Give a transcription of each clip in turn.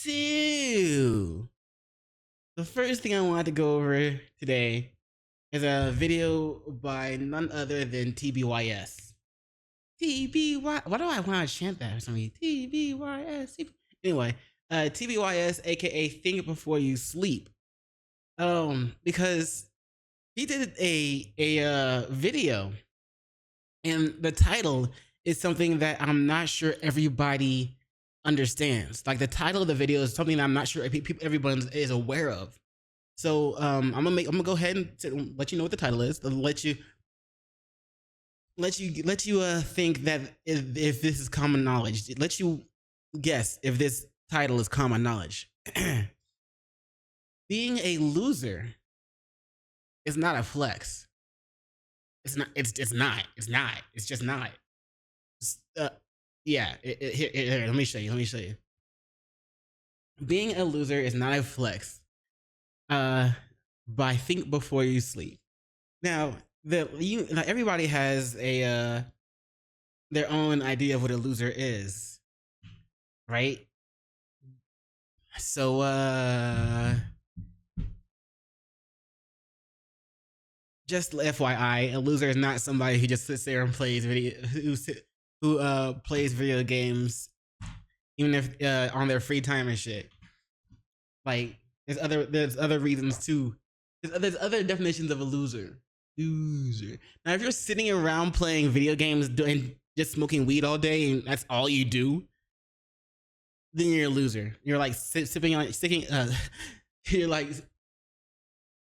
So, the first thing I wanted to go over today is a video by none other than TBYS. TBY. Why do I want to chant that for some reason? TBYS. Anyway, TBYS, aka Think Before You Sleep. Because he did a video, and the title is something that I'm not sure everybody understands. Like the title of the video is something that I'm not sure everyone is aware of. So I'm gonna go ahead and let you know what the title is. Let you think that if this is common knowledge. Let you guess if this title is common knowledge. Being a loser is not a flex. It's not. It's not. It's just not. Yeah. Here, let me show you. Being a loser is not a flex. By Think Before You Sleep. Now, everybody has their own idea of what a loser is, right? So, just FYI, a loser is not somebody who just sits there and plays who plays video games, even if on their free time and shit. Like, there's other reasons too. There's other definitions of a loser. Now, if you're sitting around playing video games and just smoking weed all day and that's all you do, then you're a loser. You're like you're like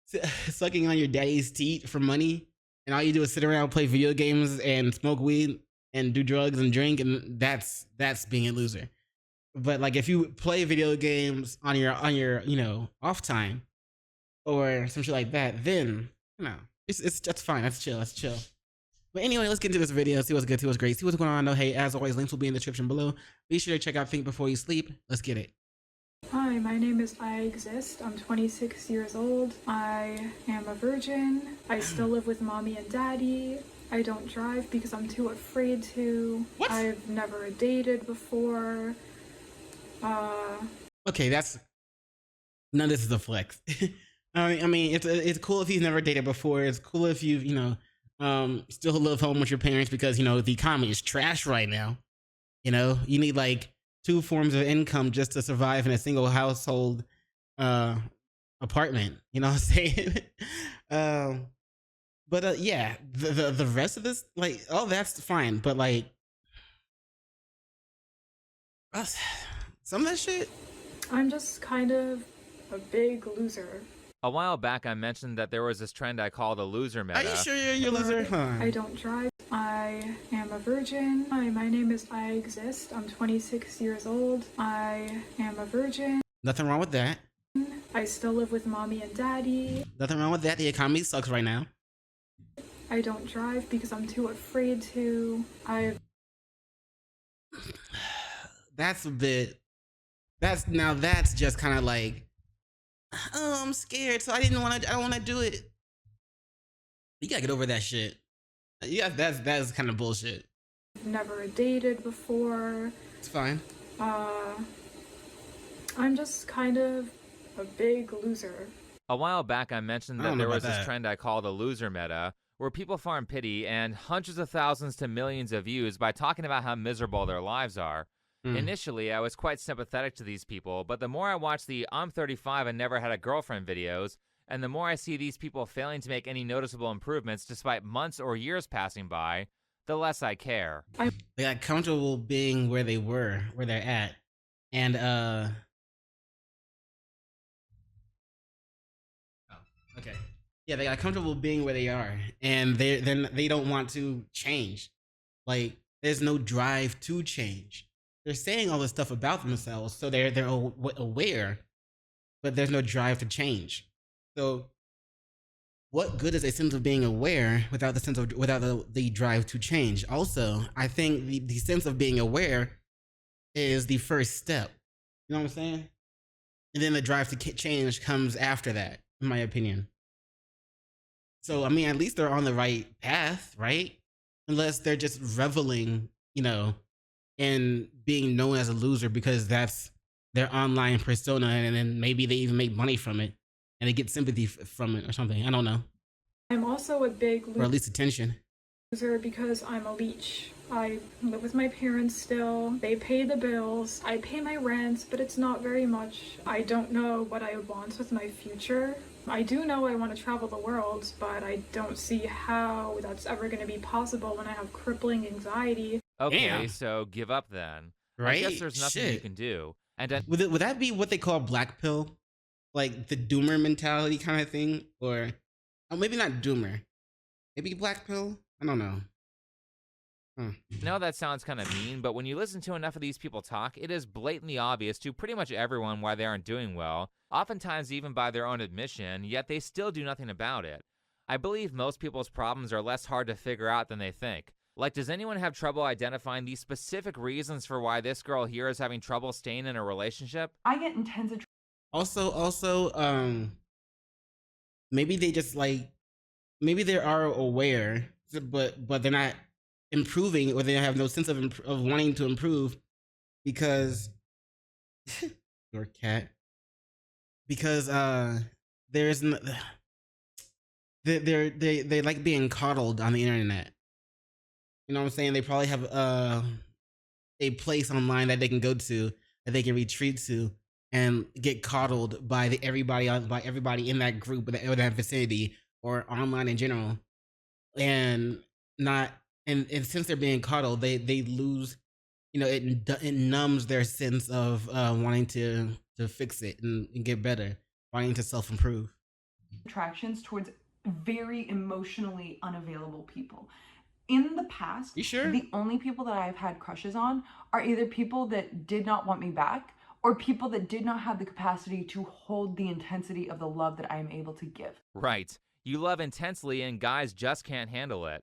sucking on your daddy's teat for money, and all you do is sit around, play video games, and smoke weed and do drugs and drink, and that's being a loser. But like if you play video games on your off time or some shit like that, then that's fine. That's chill. But anyway, let's get into this video. See what's good, see what's great, see what's going on. No, hey, as always, links will be in the description below. Be sure to check out Think Before You Sleep. Let's get it. Hi, my name is I Exist. I'm 26 years old. I am a virgin. I still live with mommy and daddy. I don't drive because I'm too afraid to. What? I've never dated before. Okay, none of this is a flex. I mean, it's cool if you've never dated before. It's cool if you've still live home with your parents because the economy is trash right now. You need like 2 forms of income just to survive in a single household apartment. You know what I'm saying? But yeah, the rest of this, like, oh, that's fine. But like, some of that shit, I'm just kind of a big loser. A while back, I mentioned that there was this trend I call the loser meta. Are you sure you're a loser? Huh? I don't drive. I am a virgin. Hi, my name is I Exist. I'm 26 years old. I am a virgin. Nothing wrong with that. I still live with mommy and daddy. Nothing wrong with that. The economy sucks right now. I don't drive because I'm too afraid to. That's just kind of like, oh, I'm scared, so I don't want to do it. You gotta get over that shit. Yeah, that's kind of bullshit. I've never dated before. It's fine. I'm just kind of a big loser. A while back, I mentioned that there was this trend I call the loser meta, where people farm pity and hundreds of thousands to millions of views by talking about how miserable their lives are. Initially, I was quite sympathetic to these people, but the more I watch the I'm 35 and never had a girlfriend videos, and the more I see these people failing to make any noticeable improvements despite months or years passing by, the less I care. They got comfortable being where they're at. And okay. Yeah, they got comfortable being where they are, and they don't want to change. Like, there's no drive to change. They're saying all this stuff about themselves, so they're aware, but there's no drive to change. So, what good is a sense of being aware without the drive to change? Also, I think the sense of being aware is the first step. You know what I'm saying? And then the drive to change comes after that, in my opinion. So, I mean, at least they're on the right path, right? Unless they're just reveling, in being known as a loser because that's their online persona, and then maybe they even make money from it, and they get sympathy from it or something. I don't know. I'm also a big or at least attention. Loser because I'm a leech. I live with my parents still. They pay the bills. I pay my rent, but it's not very much. I don't know what I want with my future. I do know I want to travel the world, but I don't see how that's ever going to be possible when I have crippling anxiety. Okay, Damn. so give up then. Right? I guess there's nothing you can do. And would that be what they call black pill? Like the doomer mentality kind of thing? Or maybe not doomer. Maybe black pill? I don't know. No, that sounds kind of mean, but when you listen to enough of these people talk, it is blatantly obvious to pretty much everyone why they aren't doing well, oftentimes even by their own admission, yet they still do nothing about it. I believe most people's problems are less hard to figure out than they think. Like, does anyone have trouble identifying the specific reasons for why this girl here is having trouble staying in a relationship? I get intense. Also, maybe they just like, maybe they are aware, but they're not improving, or they have no sense of wanting to improve because your cat, because there's they like being coddled on the internet. You know what I'm saying? They probably have a place online that they can go to, that they can retreat to and get coddled by everybody in that group or that vicinity, or online in general, and not. And since they're being coddled, they lose, it numbs their sense of wanting to fix it and get better, wanting to self-improve. Attractions towards very emotionally unavailable people. In the past, you sure? The only people that I've had crushes on are either people that did not want me back, or people that did not have the capacity to hold the intensity of the love that I am able to give. Right. You love intensely and guys just can't handle it.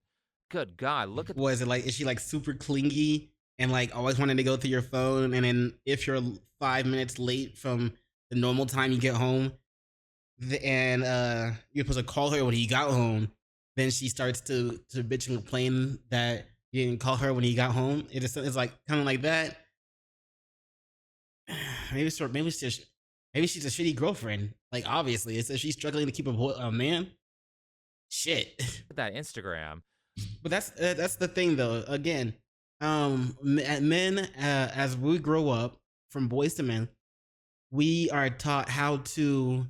Good God, look at... Was it like, is she like super clingy and like always wanting to go through your phone, and then if you're 5 minutes late from the normal time you get home, and you're supposed to call her when you got home, then she starts to bitch and complain that you didn't call her when you got home? It's like kind of like that. Maybe she's a shitty girlfriend. Like, obviously, it's she's struggling to keep a man. Shit. That Instagram. But that's the thing, though. Again, men, as we grow up from boys to men, we are taught how to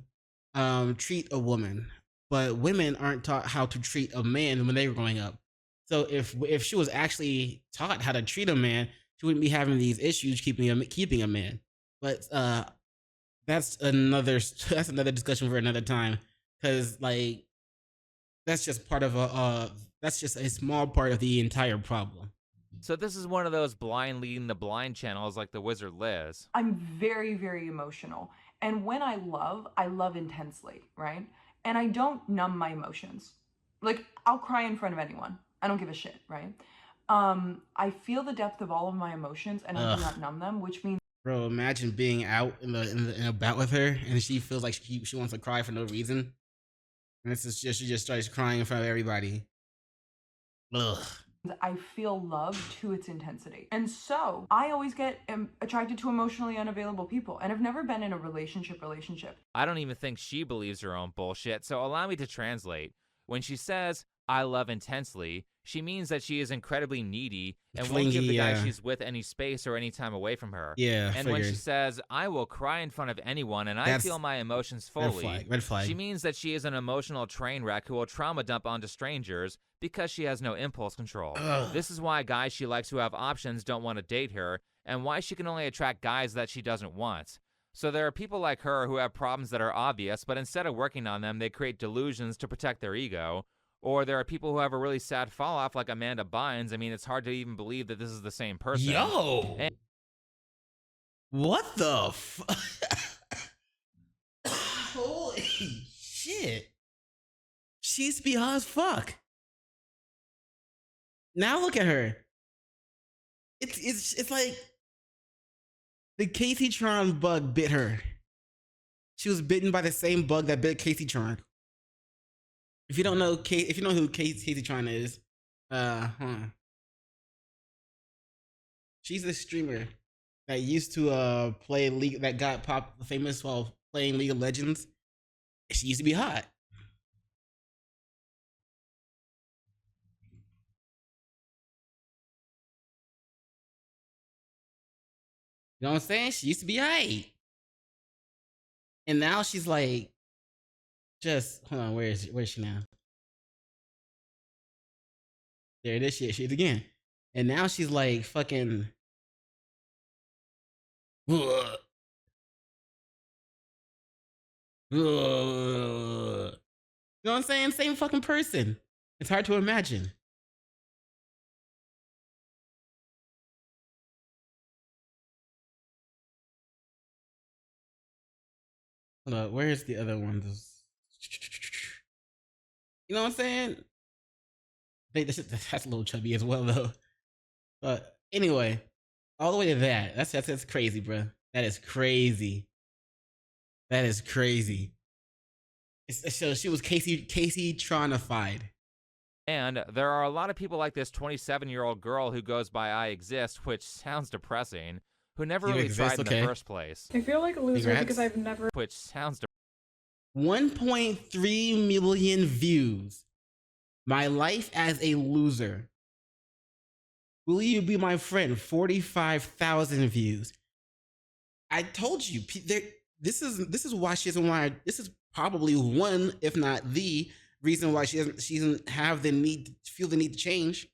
treat a woman, but women aren't taught how to treat a man when they were growing up. So if she was actually taught how to treat a man, she wouldn't be having these issues keeping a man. But that's another discussion for another time, because like that's just part of that's just a small part of the entire problem. So this is one of those blind leading the blind channels like the Wizard Liz. I'm very, very emotional. And when I love intensely, right? And I don't numb my emotions. Like, I'll cry in front of anyone. I don't give a shit, right? I feel the depth of all of my emotions, and I do not numb them, which means... Bro, imagine being out in a bout with her, and she feels like she wants to cry for no reason. And she just starts crying in front of everybody. Ugh. I feel love to its intensity. And so I always get attracted to emotionally unavailable people, and I've never been in a relationship. I don't even think she believes her own bullshit, so allow me to translate. When she says, I love intensely, she means that she is incredibly needy and won't give the guy she's with any space or any time away from her. Yeah, and when she says, I will cry in front of anyone and I feel my emotions fully, red flag. She means that she is an emotional train wreck who will trauma dump onto strangers because she has no impulse control. Ugh. This is why guys she likes who have options don't want to date her, and why she can only attract guys that she doesn't want. So there are people like her who have problems that are obvious, but instead of working on them, they create delusions to protect their ego. Or there are people who have a really sad fall off like Amanda Bynes. I mean, it's hard to even believe that this is the same person. Yo! What the Holy shit. She's beyond fuck. Now look at her. It's like the Casey Tron bug bit her. She was bitten by the same bug that bit Casey Tron. If you don't know who Casey Tron is, she's a streamer that used to play League, that got famous while playing League of Legends. She used to be hot. You know what I'm saying? She used to be hype. And now she's like, just hold on, where is she now? There it is, she's again. And now she's like fucking ugh. You know what I'm saying? Same fucking person. It's hard to imagine. Hold up, where's the other ones? You know what I'm saying? That's a little chubby as well, though. But anyway, all the way to that. That's crazy, bro. That is crazy. That is crazy. So she was Casey Tronified. And there are a lot of people like this 27-year-old girl who goes by I Exist, which sounds depressing, who never really tried in the first place. I feel like a loser because I've never... Which sounds 1.3 million views. My life as a loser. Will you be my friend? 45,000 views. I told you, this is why she doesn't want. This is probably one, if not the reason why she doesn't have the need, feel the need to change.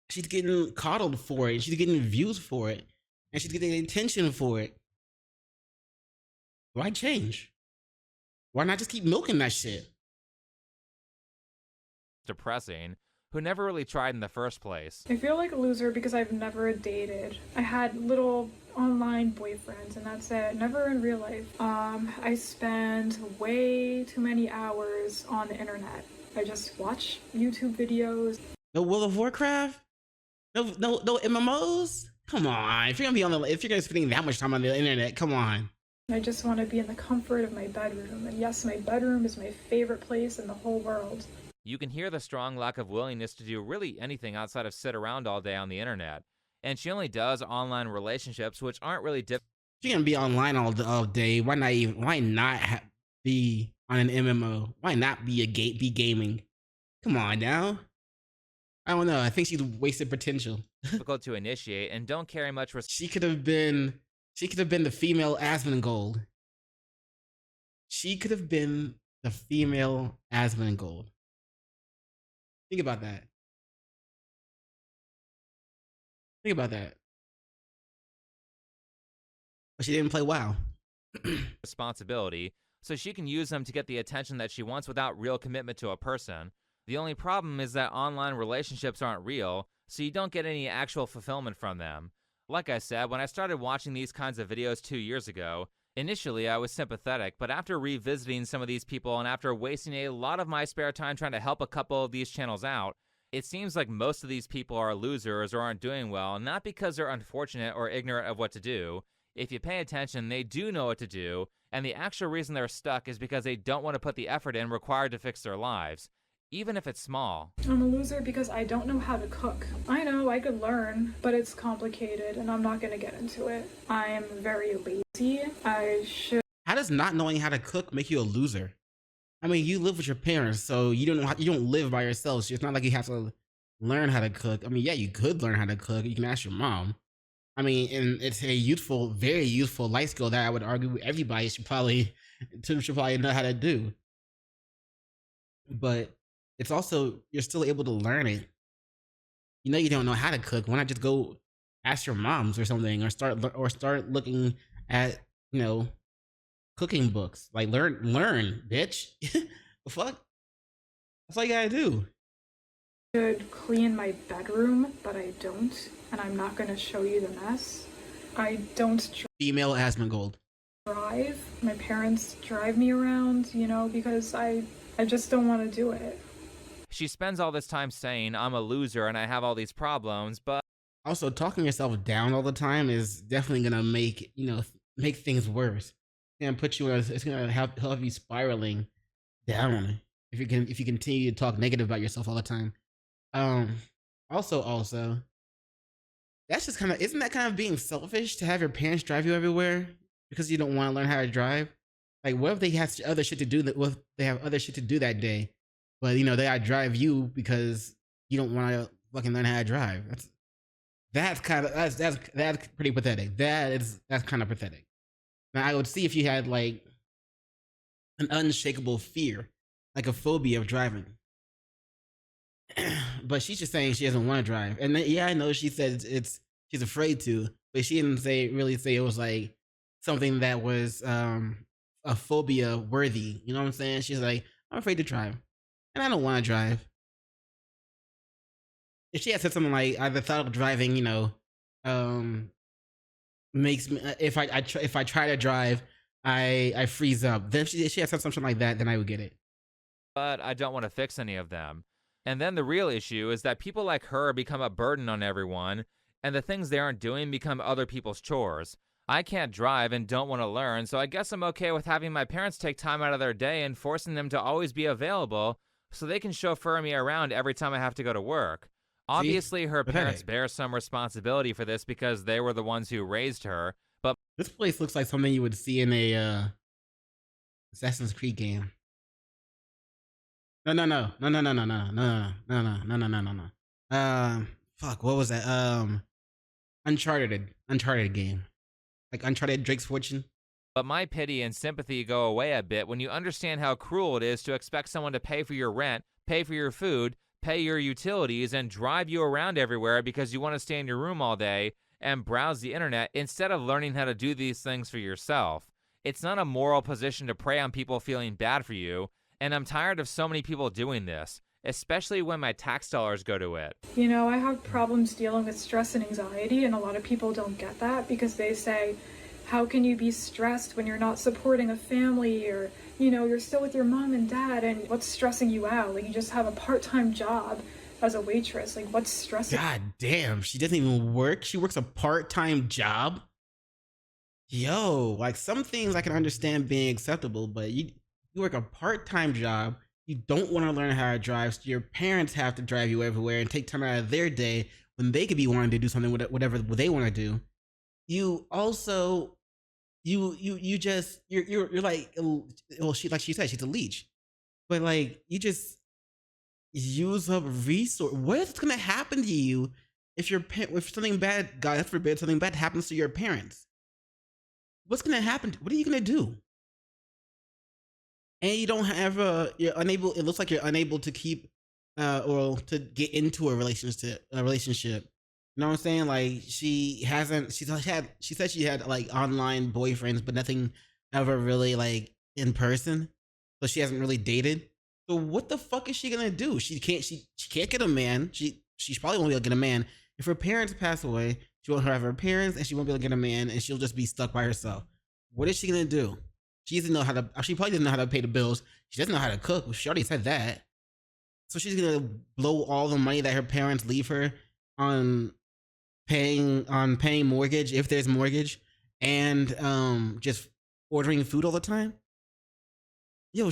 She's getting coddled for it. She's getting views for it, and she's getting attention for it. Why change? Why not just keep milking that shit? Depressing, who never really tried in the first place. I feel like a loser because I've never dated. I had little online boyfriends and that's it. Never in real life. I spend way too many hours on the internet. I just watch YouTube videos. No World of Warcraft? No MMOs? Come on. If you're gonna spend that much time on the internet, come on. I just want to be in the comfort of my bedroom. And yes, my bedroom is my favorite place in the whole world. You can hear the strong lack of willingness to do really anything outside of sit around all day on the internet. And she only does online relationships, which aren't really difficult. She can be online all day. Why not be on an MMO? Why not be gaming? Come on now. I don't know. I think she's wasted potential. Difficult to initiate and don't carry much She could have been the female Asmongold. She could have been the female Asmongold. Think about that. Think about that. But she didn't play WoW. Responsibility, so she can use them to get the attention that she wants without real commitment to a person. The only problem is that online relationships aren't real, so you don't get any actual fulfillment from them. Like I said, when I started watching these kinds of videos 2 years ago, initially I was sympathetic, but after revisiting some of these people and after wasting a lot of my spare time trying to help a couple of these channels out, it seems like most of these people are losers or aren't doing well, not because they're unfortunate or ignorant of what to do. If you pay attention, they do know what to do, and the actual reason they're stuck is because they don't want to put the effort in required to fix their lives, even if it's small. I'm a loser because I don't know how to cook. I know I could learn, but it's complicated and I'm not going to get into it. I am very lazy. How does not knowing how to cook make you a loser? I mean, you live with your parents, so you don't live by yourself. So it's not like you have to learn how to cook. I mean, yeah, you could learn how to cook. You can ask your mom. I mean, and it's a very youthful life skill that I would argue everybody should probably know how to do. But it's also, you're still able to learn it. You know you don't know how to cook. Why not just go ask your moms or something, or start looking at, cooking books. Like learn, bitch. The fuck? That's all you gotta do. Should clean my bedroom, but I don't, and I'm not gonna show you the mess. I don't female Asmongold. Drive. My parents drive me around, because I just don't want to do it. She spends all this time saying, I'm a loser and I have all these problems, but... Also, talking yourself down all the time is definitely gonna make things worse. It's gonna have you spiraling down if you continue to talk negative about yourself all the time. Also, That's just kind of, isn't that kind of being selfish to have your parents drive you everywhere because you don't want to learn how to drive? Like, what if they have other shit to do that? What if they have other shit to do that day, but you know they gotta drive you because you don't want to fucking learn how to drive? That's kind of that's pretty pathetic. That's kind of pathetic. Now I would see if you had like an unshakable fear, like a phobia of driving. But she's just saying she doesn't want to drive. And then, yeah, I know she said she's afraid to, but she didn't really say it was like something that was a phobia worthy. You know what I'm saying? She's like, I'm afraid to drive, and I don't want to drive. If she had said something like, the thought of driving, you know, makes me, if I try to drive, I freeze up. Then if she had said something like that, then I would get it. But I don't want to fix any of them. And then the real issue is that people like her become a burden on everyone, and the things they aren't doing become other people's chores. I can't drive and don't want to learn, so I guess I'm okay with having my parents take time out of their day and forcing them to always be available so they can chauffeur me around every time I have to go to work. Obviously, her parents bear some responsibility for this because they were the ones who raised her, but this place looks like something you would see in a Assassin's Creed game. No. Fuck, what was that? Uncharted game. Like Uncharted Drake's Fortune. But my pity and sympathy go away a bit when you understand how cruel it is to expect someone to pay for your rent, pay for your food, pay your utilities, and drive you around everywhere because you want to stay in your room all day and browse the internet instead of learning how to do these things for yourself. It's not a moral position to prey on people feeling bad for you, and I'm tired of so many people doing this, especially when my tax dollars go to it. You know, I have problems dealing with stress and anxiety, and a lot of people don't get that because they say, how can you be stressed when you're not supporting a family, or, you know, you're still with your mom and dad, and what's stressing you out? Like, you just have a part-time job as a waitress. Like, what's stressing? God damn, she doesn't even work. She works a part-time job. Yo, like, some things I can understand being acceptable, but you work a part-time job. You don't want to learn how to drive, so your parents have to drive you everywhere and take time out of their day when they could be wanting to do something with whatever they want to do. You also, you're like, well, she said she's a leech, but like, you just use up resource. What's gonna happen to you if something bad, God forbid, something bad happens to your parents? What's gonna happen? What are you gonna do? And you don't have you're unable. It looks like you're unable to keep or to get into a relationship. You know what I'm saying? Like, she said she had like online boyfriends, but nothing ever really like in person. So she hasn't really dated. So what the fuck is she gonna do? She can't get a man. She probably won't be able to get a man. If her parents pass away, she won't have her parents, and she won't be able to get a man, and she'll just be stuck by herself. What is she gonna do? She probably doesn't know how to pay the bills. She doesn't know how to cook. Well, she already said that. So she's gonna blow all the money that her parents leave her on paying mortgage, if there's mortgage, and just ordering food all the time. Yo,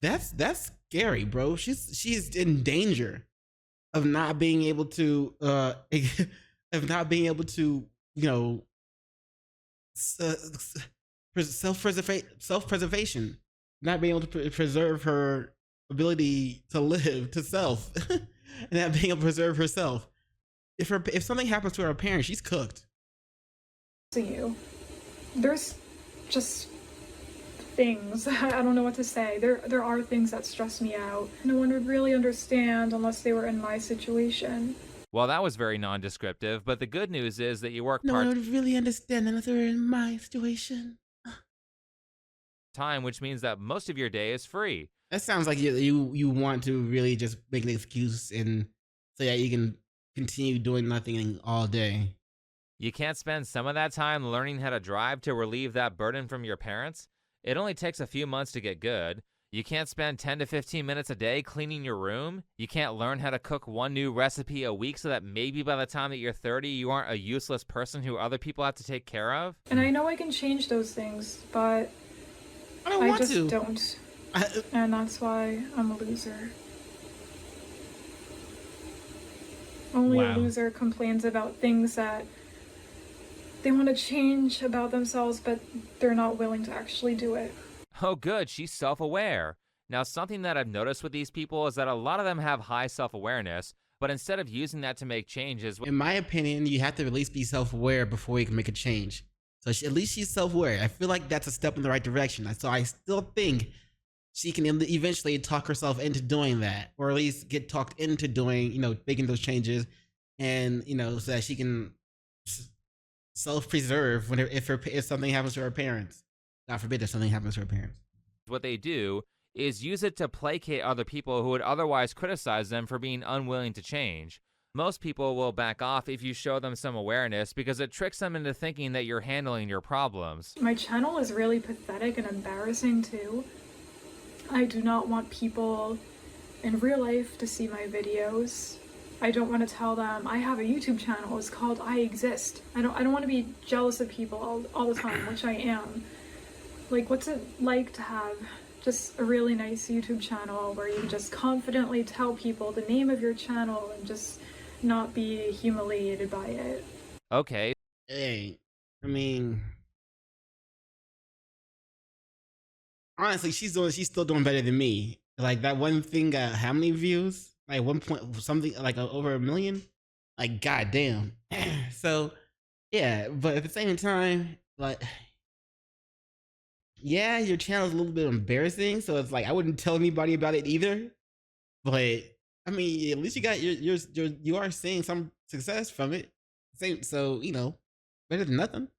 that's scary, bro. She's in danger of not being able to you know, self-preservation, not being able to preserve her ability to live, to self, and not being able to preserve herself. If something happens to her parents, she's cooked. There's just things, I don't know what to say. There are things that stress me out. No one would really understand unless they were in my situation. Well, that was very non-descriptive, but the good news is that you work part-time. No one would really understand unless they were in my situation. Time, which means that most of your day is free. That sounds like you want to really just make an excuse and so that you can continue doing nothing all day. You can't spend some of that time learning how to drive to relieve that burden from your parents? It only takes a few months to get good. You can't spend 10 to 15 minutes a day cleaning your room? You can't learn how to cook one new recipe a week so that maybe by the time that you're 30, you aren't a useless person who other people have to take care of? And I know I can change those things, but I just don't. And that's why I'm a loser. Only Wow. a loser complains about things that they want to change about themselves, but they're not willing to actually do it. Oh, good. She's self-aware. Now, something that I've noticed with these people is that a lot of them have high self-awareness, but instead of using that to make changes, In my opinion, you have to at least be self-aware before you can make a change. So at least she's self-aware. I feel like that's a step in the right direction. So I still think she can eventually talk herself into doing that, or at least get talked into doing, making those changes, and so that she can self-preserve when if something happens to her parents. God forbid if something happens to her parents. what they do is use it to placate other people who would otherwise criticize them for being unwilling to change. Most people will back off if you show them some awareness because it tricks them into thinking that you're handling your problems. My channel is really pathetic and embarrassing too. I do not want people in real life to see my videos. I don't want to tell them I have a YouTube channel. It's called I Exist. I don't want to be jealous of people all the time, which I am. Like, what's it like to have just a really nice YouTube channel where you just confidently tell people the name of your channel and just not be humiliated by it? Okay. Hey, I mean, honestly, she's still doing better than me. Like that one thing got how many views? Like 1 point something, like over 1 million. Like goddamn. So yeah, but at the same time, like, yeah, your channel is a little bit embarrassing. So it's like I wouldn't tell anybody about it either. But I mean, at least you got you are seeing some success from it. Same, so better than nothing.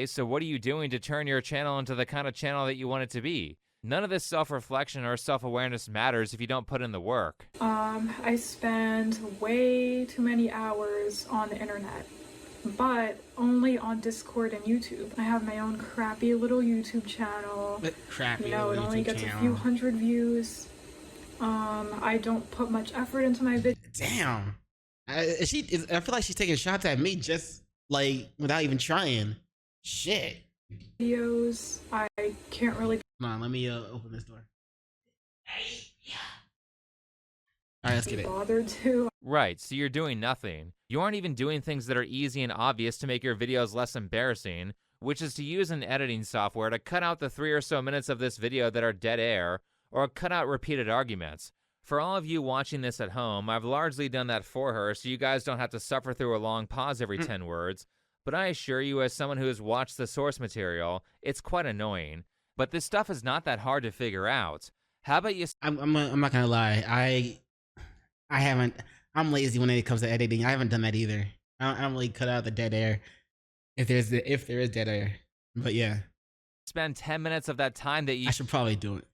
So what are you doing to turn your channel into the kind of channel that you want it to be? None of this self-reflection or self-awareness matters if you don't put in the work. I spend way too many hours on the internet, but only on Discord and YouTube. I have my own crappy little YouTube channel. But crappy. It only gets a few hundred views. I don't put much effort into my videos. Damn. I feel like she's taking shots at me just like without even trying. Shit. I can't really. Come on, let me open this door. All right, let's get it. Bothered to. Right, so you're doing nothing. You aren't even doing things that are easy and obvious to make your videos less embarrassing, which is to use an editing software to cut out the 3 or so minutes of this video that are dead air, or cut out repeated arguments. For all of you watching this at home, I've largely done that for her so you guys don't have to suffer through a long pause every 10 words, but I assure you, as someone who has watched the source material, it's quite annoying. But this stuff is not that hard to figure out. How about you... I'm not gonna lie. I haven't. I'm lazy when it comes to editing. I haven't done that either. I don't really cut out the dead air if there is dead air. But yeah, spend 10 minutes of that time that I should probably do it.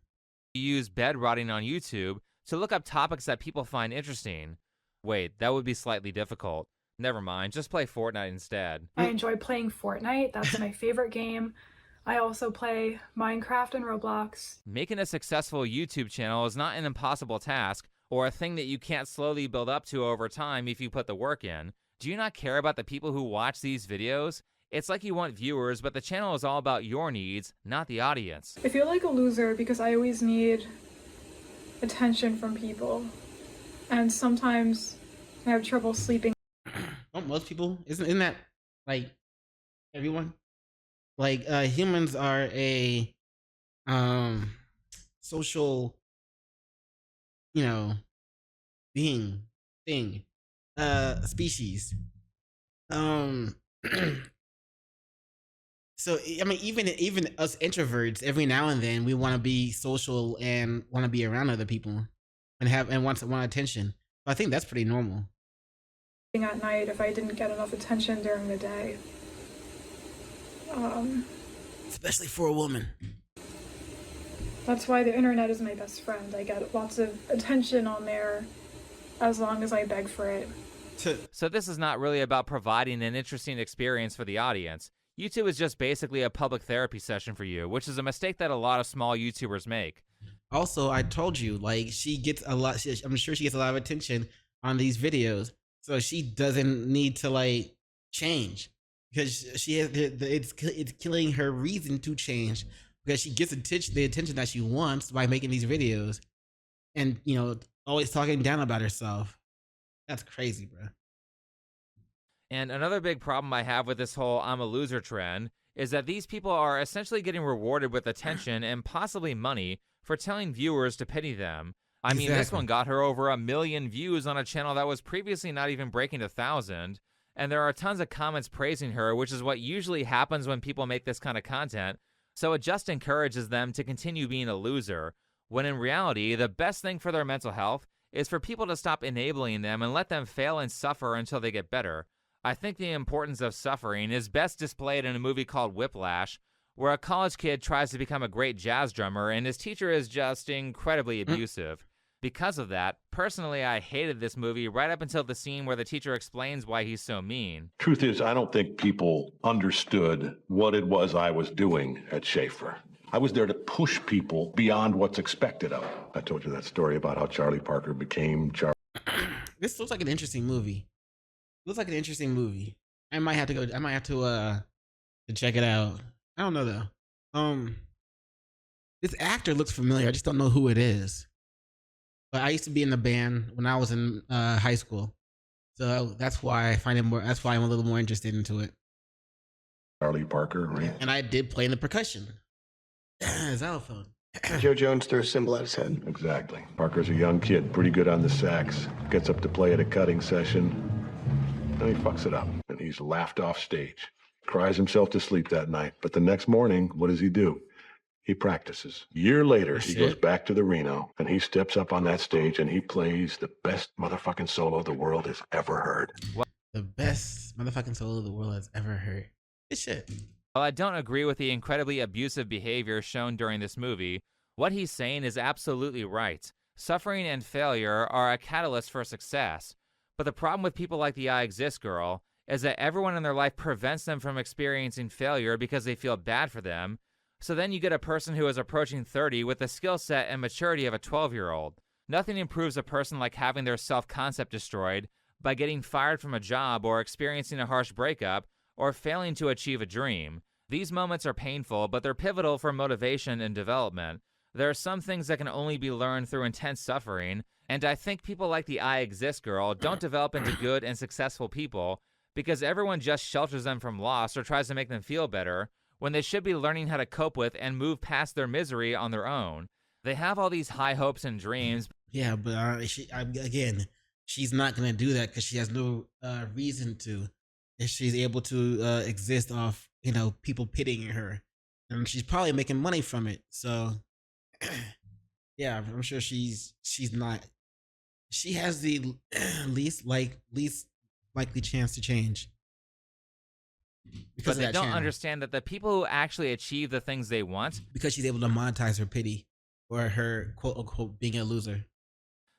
You use bed rotting on YouTube to look up topics that people find interesting. Wait, that would be slightly difficult. Never mind, just play Fortnite instead. I enjoy playing Fortnite. That's my favorite game. I also play Minecraft and Roblox. Making a successful YouTube channel is not an impossible task or a thing that you can't slowly build up to over time if you put the work in. Do you not care about the people who watch these videos? It's like you want viewers, but the channel is all about your needs, not the audience. I feel like a loser because I always need attention from people. And sometimes I have trouble sleeping. Don't most people? Isn't that like everyone? Like humans are a social, thing, species. So I mean, even us introverts, every now and then we want to be social and want to be around other people and want attention. I think that's pretty normal. At night if I didn't get enough attention during the day. Especially for a woman. That's why the internet is my best friend. I get lots of attention on there as long as I beg for it. So this is not really about providing an interesting experience for the audience. YouTube is just basically a public therapy session for you, which is a mistake that a lot of small YouTubers make. Also, I told you, like, she gets a lot, I'm sure she gets a lot of attention on these videos. So she doesn't need to, like, change. Because she has, it's killing her reason to change. Because she gets the attention that she wants by making these videos. And, always talking down about herself. That's crazy, bro. And another big problem I have with this whole I'm a loser trend is that these people are essentially getting rewarded with attention and possibly money for telling viewers to pity them. I mean, this one got her over 1 million views on a channel that was previously not even breaking 1,000. And there are tons of comments praising her, which is what usually happens when people make this kind of content. So it just encourages them to continue being a loser, when in reality, the best thing for their mental health is for people to stop enabling them and let them fail and suffer until they get better. I think the importance of suffering is best displayed in a movie called Whiplash, where a college kid tries to become a great jazz drummer and his teacher is just incredibly abusive. Because of that, personally, I hated this movie right up until the scene where the teacher explains why he's so mean. Truth is, I don't think people understood what it was I was doing at Schaefer. I was there to push people beyond what's expected of them. I told you that story about how Charlie Parker became Charlie. This looks like an interesting movie. Looks like an interesting movie. I might have to go. I might have to check it out. I don't know though. This actor looks familiar. I just don't know who it is. But I used to be in the band when I was in high school, so that's why I find it more. That's why I'm a little more interested into it. Charlie Parker, right? And I did play in the percussion. Xylophone. Joe Jones threw a cymbal at his head. Exactly. Parker's a young kid, pretty good on the sax. Gets up to play at a cutting session, and he fucks it up, and he's laughed off stage. Cries himself to sleep that night, but the next morning, what does he do? He practices. A year later, he goes back to the Reno, and he steps up on that stage, and he plays the best motherfucking solo the world has ever heard. The best motherfucking solo the world has ever heard. This shit. While I don't agree with the incredibly abusive behavior shown during this movie, what he's saying is absolutely right. Suffering and failure are a catalyst for success. But the problem with people like the I Exist girl is that everyone in their life prevents them from experiencing failure because they feel bad for them. So then you get a person who is approaching 30 with the skill set and maturity of a 12-year-old. Nothing improves a person like having their self-concept destroyed by getting fired from a job or experiencing a harsh breakup or failing to achieve a dream. These moments are painful, but they're pivotal for motivation and development. There are some things that can only be learned through intense suffering, and I think people like the I Exist girl don't develop into good and successful people because everyone just shelters them from loss or tries to make them feel better, when they should be learning how to cope with and move past their misery on their own. They have all these high hopes and dreams. Yeah, but again, she's not going to do that because she has no reason to. If she's able to exist off, people pitying her. And she's probably making money from it. So, yeah, I'm sure she's not. She has the least likely chance to change. But they don't understand that the people who actually achieve the things they want, because she's able to monetize her pity or her quote unquote being a loser,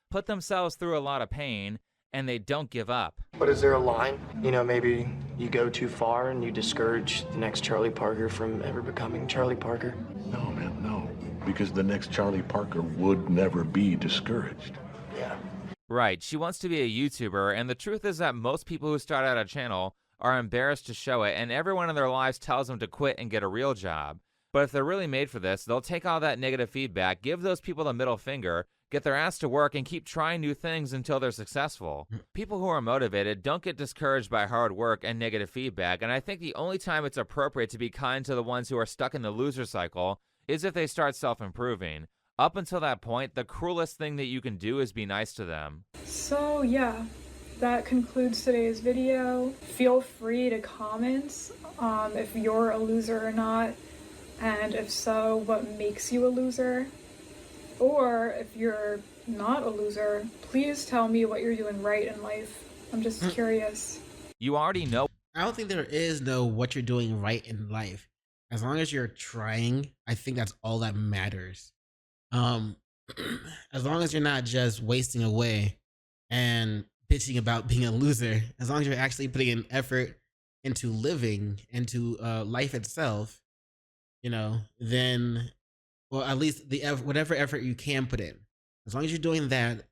put themselves through a lot of pain and they don't give up. But is there a line? Maybe you go too far and you discourage the next Charlie Parker from ever becoming Charlie Parker? No, man, no. Because the next Charlie Parker would never be discouraged. Yeah. Right. She wants to be a YouTuber, and the truth is that most people who start out a channel are embarrassed to show it, and everyone in their lives tells them to quit and get a real job. But if they're really made for this, they'll take all that negative feedback, give those people the middle finger, get their ass to work, and keep trying new things until they're successful. People who are motivated don't get discouraged by hard work and negative feedback, and I think the only time it's appropriate to be kind to the ones who are stuck in the loser cycle is if they start self-improving. Up until that point, the cruelest thing that you can do is be nice to them. So yeah, that concludes today's video. Feel free to comment if you're a loser or not, and if so, what makes you a loser. Or if you're not a loser, please tell me what you're doing right in life. I'm just curious. You already know. I don't think there is no what you're doing right in life. As long as you're trying, I think that's all that matters. As long as you're not just wasting away and bitching about being a loser, as long as you're actually putting an effort into living, into life itself, then, well, at least whatever effort you can put in, as long as you're doing that,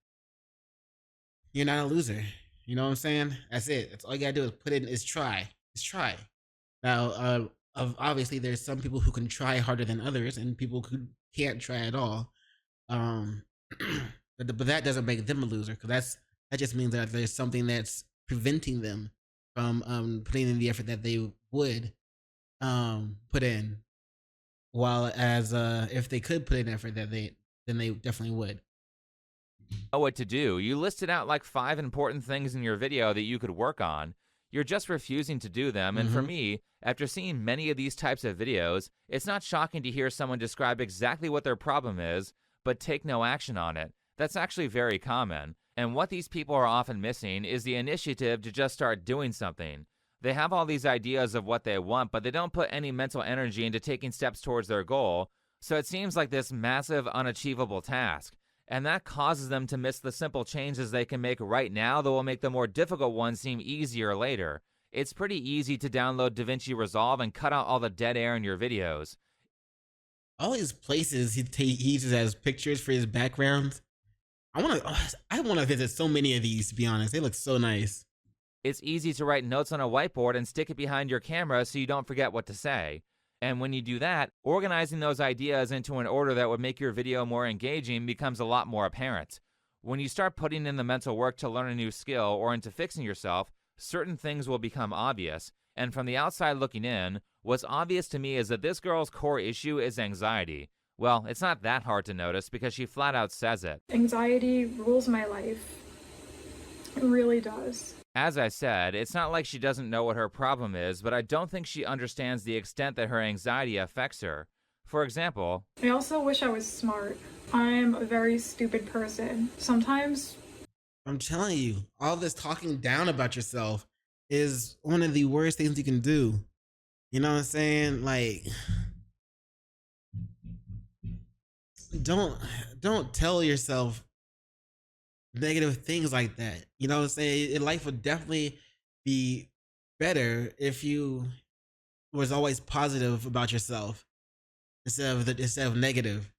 you're not a loser. You know what I'm saying? That's it. That's all you gotta do is try. Just try. Now, obviously, there's some people who can try harder than others, and people who can't try at all. But that doesn't make them a loser, because that just means that there's something that's preventing them from putting in the effort that they would put in, while as if they could put in effort that then they definitely would. Know what to do. You listed out like 5 important things in your video that you could work on. You're just refusing to do them, and for me, after seeing many of these types of videos, it's not shocking to hear someone describe exactly what their problem is, but take no action on it. That's actually very common, and what these people are often missing is the initiative to just start doing something. They have all these ideas of what they want, but they don't put any mental energy into taking steps towards their goal, so it seems like this massive, unachievable task. And that causes them to miss the simple changes they can make right now that will make the more difficult ones seem easier later. It's pretty easy to download DaVinci Resolve and cut out all the dead air in your videos. All these places he uses as pictures for his backgrounds. I want to visit so many of these, to be honest. They look so nice. It's easy to write notes on a whiteboard and stick it behind your camera so you don't forget what to say. And when you do that, organizing those ideas into an order that would make your video more engaging becomes a lot more apparent. When you start putting in the mental work to learn a new skill or into fixing yourself, certain things will become obvious. And from the outside looking in, what's obvious to me is that this girl's core issue is anxiety. Well, it's not that hard to notice because she flat out says it. Anxiety rules my life. It really does. As I said, it's not like she doesn't know what her problem is, but I don't think she understands the extent that her anxiety affects her. For example, I also wish I was smart. I'm a very stupid person. Sometimes... I'm telling you, all this talking down about yourself is one of the worst things you can do. You know what I'm saying? Like, don't tell yourself negative things like that. You know what I'm saying? Life would definitely be better if you was always positive about yourself instead of negative.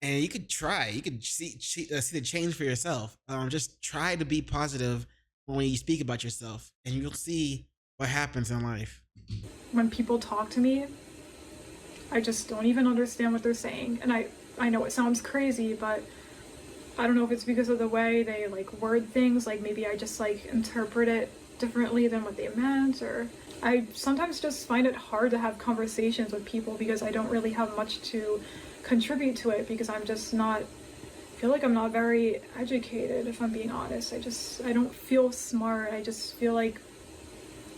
And you could try. You could see the change for yourself. Just try to be positive when you speak about yourself, and you'll see what happens in life. When people talk to me, I just don't even understand what they're saying. And I know it sounds crazy, but I don't know if it's because of the way they like word things, like maybe I just like interpret it differently than what they meant, or I sometimes just find it hard to have conversations with people because I don't really have much to contribute to it, because I'm just not, I feel like I'm not very educated, if I'm being honest. I don't feel smart. I just feel like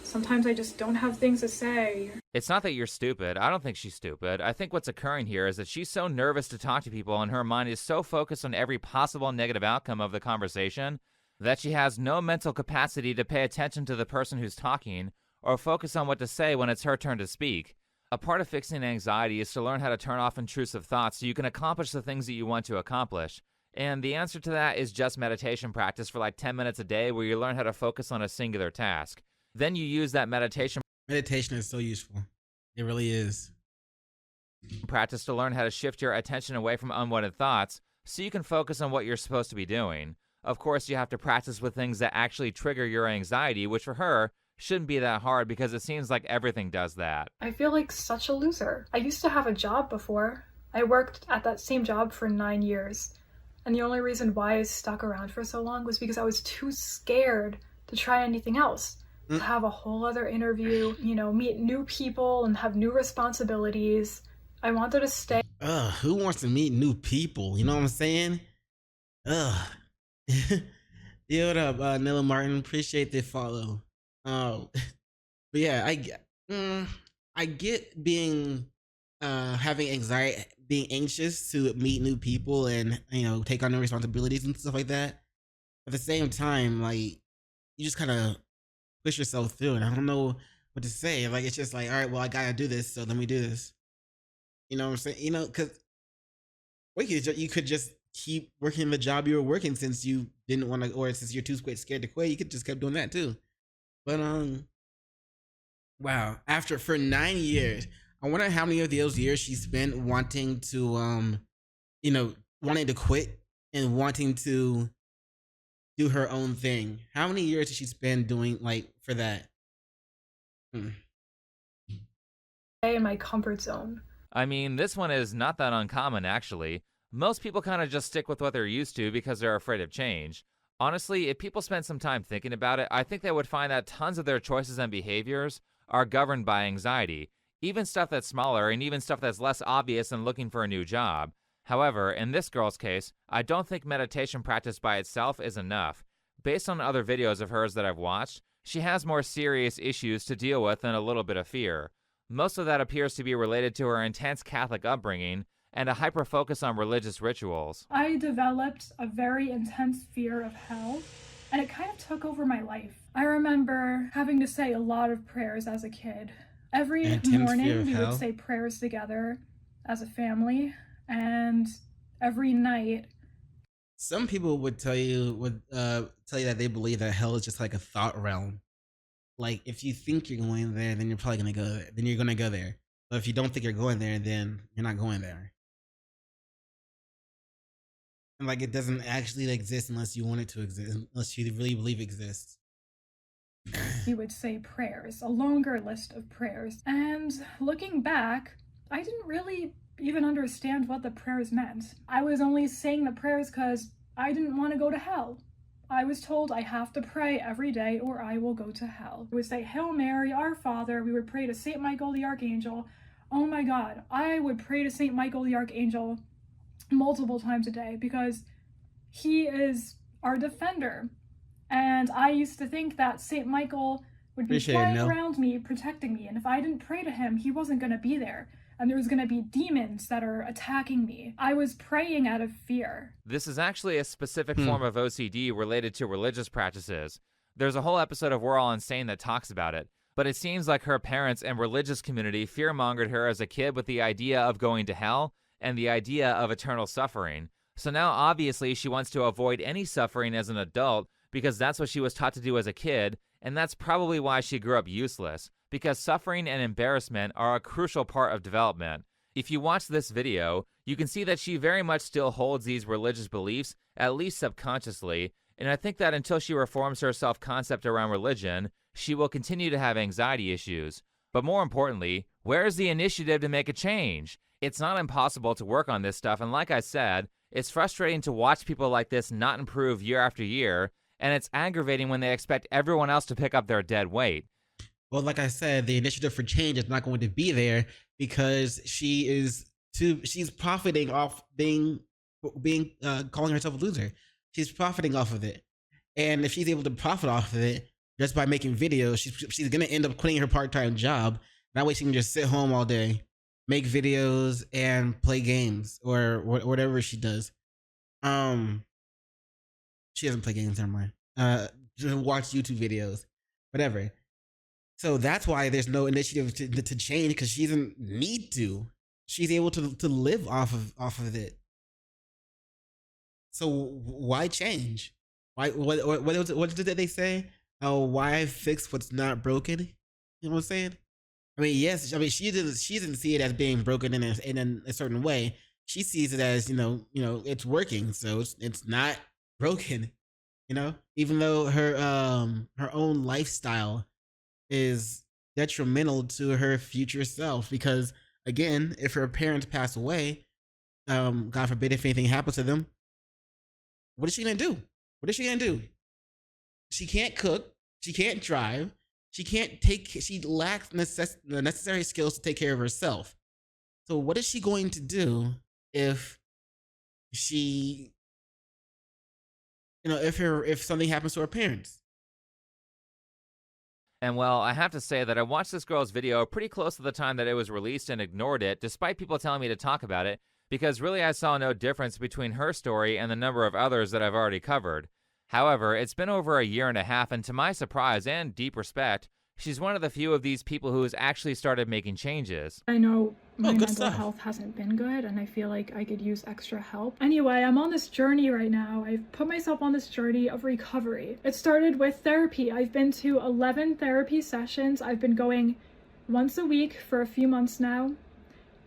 sometimes I just don't have things to say. It's not that you're stupid. I don't think she's stupid. I think what's occurring here is that she's so nervous to talk to people and her mind is so focused on every possible negative outcome of the conversation that she has no mental capacity to pay attention to the person who's talking or focus on what to say when it's her turn to speak. A part of fixing anxiety is to learn how to turn off intrusive thoughts so you can accomplish the things that you want to accomplish. And the answer to that is just meditation practice for like 10 minutes a day where you learn how to focus on a singular task. Then you use that meditation is so useful. It really is. Practice to learn how to shift your attention away from unwanted thoughts so you can focus on what you're supposed to be doing. Of course, you have to practice with things that actually trigger your anxiety, which for her shouldn't be that hard because it seems like everything does that. I feel like such a loser. I used to have a job before. I worked at that same job for 9 years. And the only reason why I stuck around for so long was because I was too scared to try anything else. To have a whole other interview, meet new people and have new responsibilities. I wanted to stay. Who wants to meet new people? You know what I'm saying? Yo, what up, Nilla Martin? Appreciate the follow. But yeah, I get being having anxiety, being anxious to meet new people and take on new responsibilities and stuff like that. At the same time, like, you just kind of push yourself through, and I don't know what to say. Like, it's just like, all right, well, I gotta do this, so let me do this. You know what I'm saying? Because you could just keep working the job you were working since you didn't want to, or since you're too scared to quit. You could just keep doing that too. But wow, for 9 years, I wonder how many of those years she spent wanting to wanting to quit and wanting to do her own thing. How many years did she spend doing for that? Stay in my comfort zone. I mean, this one is not that uncommon, actually. Most people kind of just stick with what they're used to because they're afraid of change. Honestly, if people spent some time thinking about it, I think they would find that tons of their choices and behaviors are governed by anxiety, even stuff that's smaller and even stuff that's less obvious than looking for a new job. However, in this girl's case, I don't think meditation practice by itself is enough. Based on other videos of hers that I've watched, she has more serious issues to deal with than a little bit of fear. Most of that appears to be related to her intense Catholic upbringing and a hyper-focus on religious rituals. I developed a very intense fear of hell, and it kind of took over my life. I remember having to say a lot of prayers as a kid. Every morning we would say prayers together as a family, and every night. Some people would tell you that they believe that hell is just like a thought realm. Like if you think you're going there, then you're probably gonna go there. Then you're gonna go there. But if you don't think you're going there, then you're not going there. And like it doesn't actually exist unless you want it to exist, unless you really believe it exists. We would say prayers, a longer list of prayers. And looking back, I didn't really even understand what the prayers meant. I was only saying the prayers because I didn't want to go to hell. I was told I have to pray every day or I will go to hell. We would say Hail Mary, Our Father. We would pray to St. Michael the Archangel. Oh my God, I would pray to St. Michael the Archangel multiple times a day because he is our defender. And I used to think that St. Michael would be flying around me, protecting me. And if I didn't pray to him, he wasn't going to be there. And there was going to be demons that are attacking me. I was praying out of fear. This is actually a specific form of OCD related to religious practices. There's a whole episode of We're All Insane that talks about it. But it seems like her parents and religious community fear-mongered her as a kid with the idea of going to hell and the idea of eternal suffering. So now obviously she wants to avoid any suffering as an adult because that's what she was taught to do as a kid, and that's probably why she grew up useless, because suffering and embarrassment are a crucial part of development. If you watch this video, you can see that she very much still holds these religious beliefs, at least subconsciously, and I think that until she reforms her self-concept around religion, she will continue to have anxiety issues. But more importantly, where is the initiative to make a change? It's not impossible to work on this stuff, and like I said, it's frustrating to watch people like this not improve year after year, and it's aggravating when they expect everyone else to pick up their dead weight. Well, like I said, the initiative for change is not going to be there because she's profiting off being calling herself a loser. She's profiting off of it, and if she's able to profit off of it just by making videos, she's gonna end up quitting her part-time job. That way, she can just sit home all day, make videos, and play games or whatever she does. She doesn't play games, never mind. Just watch YouTube videos, whatever. So that's why there's no initiative to change, because she doesn't need to. She's able to live off of it. So why change? Why what did they say? Oh, why fix what's not broken? You know what I'm saying? I mean, yes. I mean, she didn't see it as being broken in a certain way. She sees it as you know it's working, so it's not broken. You know, even though her own lifestyle is detrimental to her future self, because again, if her parents pass away, God forbid, if anything happens to them, what is she gonna do? She can't cook, she can't drive, she lacks the necessary skills to take care of herself. So what is she going to do if she, if something happens to her parents? And well, I have to say that I watched this girl's video pretty close to the time that it was released and ignored it, despite people telling me to talk about it, because really I saw no difference between her story and the number of others that I've already covered. However, it's been over a year and a half, and to my surprise and deep respect, she's one of the few of these people who has actually started making changes. I know my mental health hasn't been good, and I feel like I could use extra help. Anyway, I'm on this journey right now. I've put myself on this journey of recovery. It started with therapy. I've been to 11 therapy sessions. I've been going once a week for a few months now,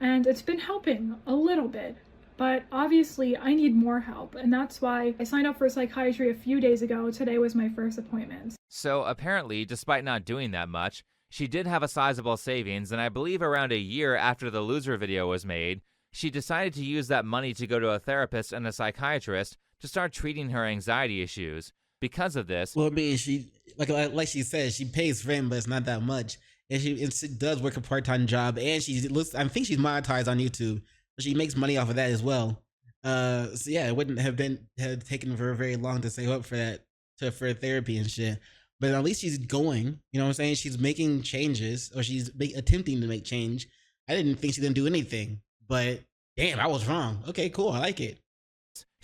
and it's been helping a little bit. But obviously, I need more help, and that's why I signed up for psychiatry a few days ago. Today was my first appointment. So apparently, despite not doing that much, she did have a sizable savings, and I believe around a year after the loser video was made, she decided to use that money to go to a therapist and a psychiatrist to start treating her anxiety issues. Because of this, well, I mean, she like she said, she pays rent, but it's not that much, and she does work a part-time job, and I think she's monetized on YouTube, so she makes money off of that as well. So yeah, it wouldn't have taken her very long to save up for that for therapy and shit. But at least she's going. You know what I'm saying? She's making changes, or she's attempting to make change. I didn't think she didn't do anything, but damn, I was wrong. Okay, cool. I like it.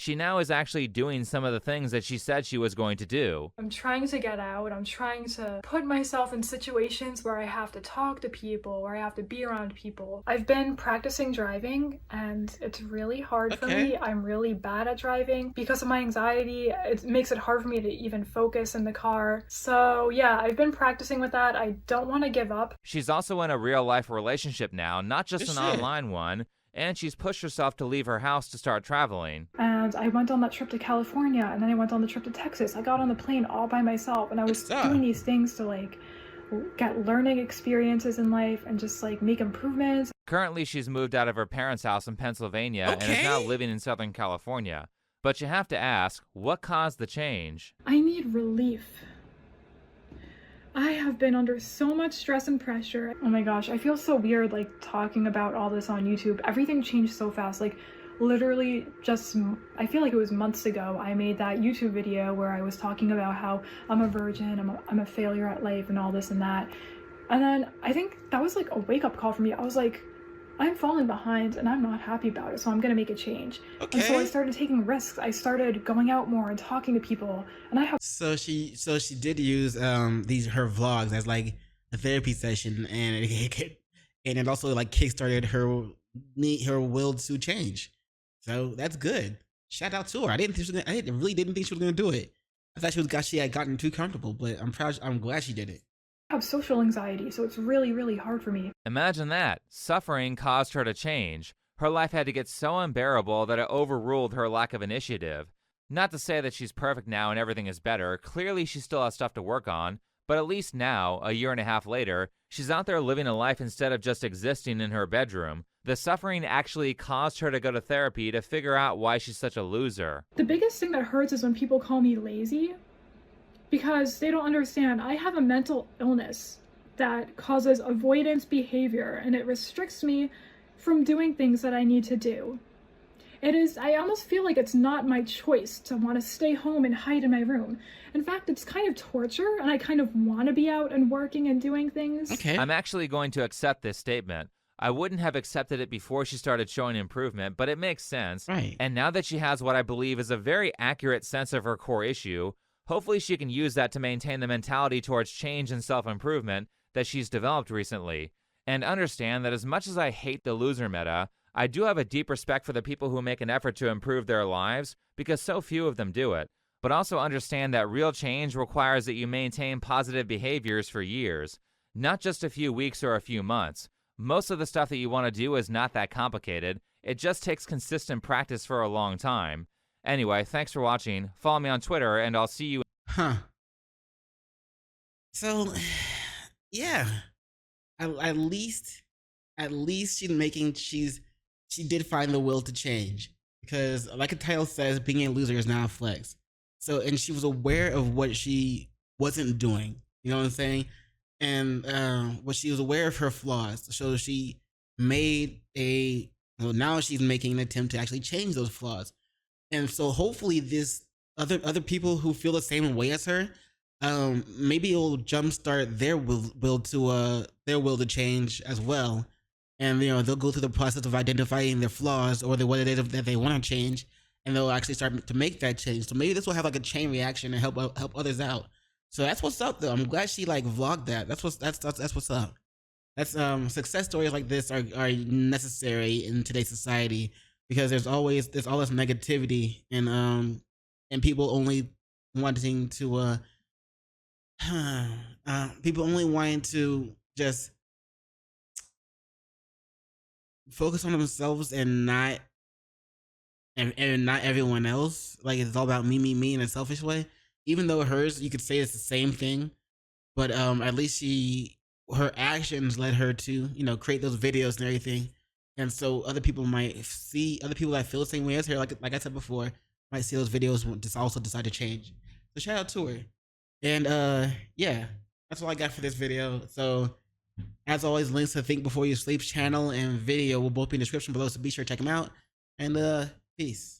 she now is actually doing some of the things that she said she was going to do. I'm trying to get out. I'm trying to put myself in situations where I have to talk to people, where I have to be around people. I've been practicing driving, and it's really hard for me. I'm really bad at driving. Because of my anxiety, it makes it hard for me to even focus in the car. So yeah, I've been practicing with that. I don't want to give up. She's also in a real-life relationship now, not just an online one. And she's pushed herself to leave her house to start traveling. And I went on that trip to California, and then I went on the trip to Texas. I got on the plane all by myself, and I was doing these things to like get learning experiences in life and just like make improvements. Currently, she's moved out of her parents' house in Pennsylvania and is now living in Southern California. But you have to ask, what caused the change? I need relief. I have been under so much stress and pressure. Oh my gosh, I feel so weird like talking about all this on YouTube. Everything changed so fast. Like literally just, I feel like it was months ago, I made that YouTube video where I was talking about how I'm a virgin, I'm a failure at life and all this and that. And then I think that was like a wake-up call for me. I was like, I'm falling behind and I'm not happy about it, so I'm gonna make a change. And so I started taking risks. I started going out more and talking to people, and I have. So she did use her vlogs as like a therapy session, and it also like kickstarted her will to change. So that's good. Shout out to her. I really didn't think she was gonna do it. I thought she had gotten too comfortable, but I'm glad she did it. Have social anxiety, so it's really, really hard for me. Imagine that. Suffering caused her to change. Her life had to get so unbearable that it overruled her lack of initiative. Not to say that she's perfect now and everything is better. Clearly, she still has stuff to work on. But at least now, a year and a half later, she's out there living a life instead of just existing in her bedroom. The suffering actually caused her to go to therapy to figure out why she's such a loser. The biggest thing that hurts is when people call me lazy. Because they don't understand, I have a mental illness that causes avoidance behavior, and it restricts me from doing things that I need to do. I almost feel like it's not my choice to want to stay home and hide in my room. In fact, it's kind of torture, and I kind of want to be out and working and doing things. I'm actually going to accept this statement. I wouldn't have accepted it before she started showing improvement, but it makes sense. And now that she has what I believe is a very accurate sense of her core issue, hopefully she can use that to maintain the mentality towards change and self-improvement that she's developed recently. And understand that as much as I hate the loser meta, I do have a deep respect for the people who make an effort to improve their lives, because so few of them do it. But also understand that real change requires that you maintain positive behaviors for years, not just a few weeks or a few months. Most of the stuff that you want to do is not that complicated. It just takes consistent practice for a long time. Anyway, thanks for watching. Follow me on Twitter, and I'll see you. So, yeah. At least she did find the will to change. Because, like the title says, being a loser is not a flex. So, and she was aware of what she wasn't doing. You know what I'm saying? And what she was aware of her flaws. So she made now she's making an attempt to actually change those flaws. And so hopefully this other people who feel the same way as her, maybe it'll jumpstart their will to change as well. And they'll go through the process of identifying their flaws or what it is that they want to change, and they'll actually start to make that change. So maybe this will have like a chain reaction and help others out. So that's what's up though. I'm glad she like vlogged that. That's what's up. That's success stories like this are necessary in today's society. Because there's all this negativity and people only wanting to just focus on themselves and not everyone else. Like it's all about me in a selfish way. Even though hers, you could say it's the same thing, but at least her actions led her to create those videos and everything. And so other people that feel the same way as her, like I said before, might see those videos and just also decide to change. So shout out to her. And yeah, that's all I got for this video. So as always, links to Think Before You Sleep's channel and video will both be in the description below, so be sure to check them out. And peace.